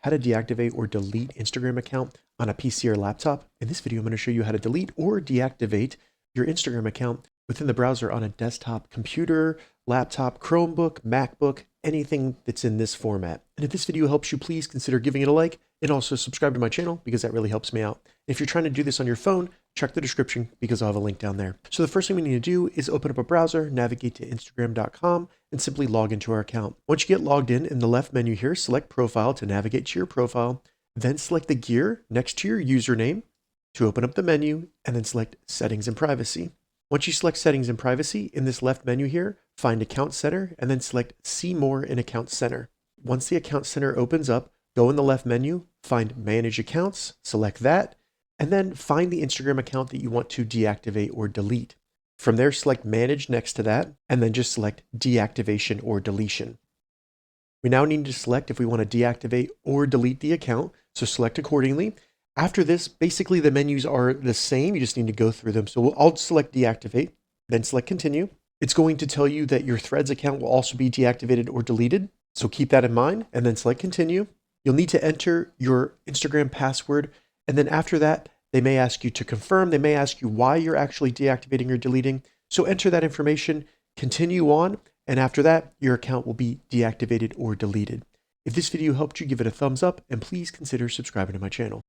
how to deactivate or delete Instagram account on a PC or laptop. In this video, I'm going to show you how to delete or deactivate your Instagram account within the browser on a desktop computer, laptop, Chromebook, MacBook, anything that's in this format. And if this video helps you, please consider giving it a like and also subscribe to my channel because that really helps me out. If you're trying to do this on your phone, check the description because I'll have a link down there. So the first thing we need to do is open up a browser, navigate to Instagram.com, and simply log into our account. Once you get logged in the left menu here, select Profile to navigate to your profile, then select the gear next to your username to open up the menu, and then select Settings and Privacy. Once you select Settings and Privacy, in this left menu here, find Account Center, and then select See More in Account Center. Once the Account Center opens up, go in the left menu, find Manage Accounts, select that, and then find the Instagram account that you want to deactivate or delete. From there, select Manage next to that, and then just select Deactivation or Deletion. We now need to select if we want to deactivate or delete the account, so select accordingly. After this, basically the menus are the same, you just need to go through them. So I'll select Deactivate, then select Continue. It's going to tell you that your Threads account will also be deactivated or deleted, so keep that in mind, and then select Continue. You'll need to enter your Instagram password, and then after that, they may ask you to confirm. They may ask you why you're actually deactivating or deleting. So enter that information, continue on, and after that, your account will be deactivated or deleted. If this video helped you, give it a thumbs up, and please consider subscribing to my channel.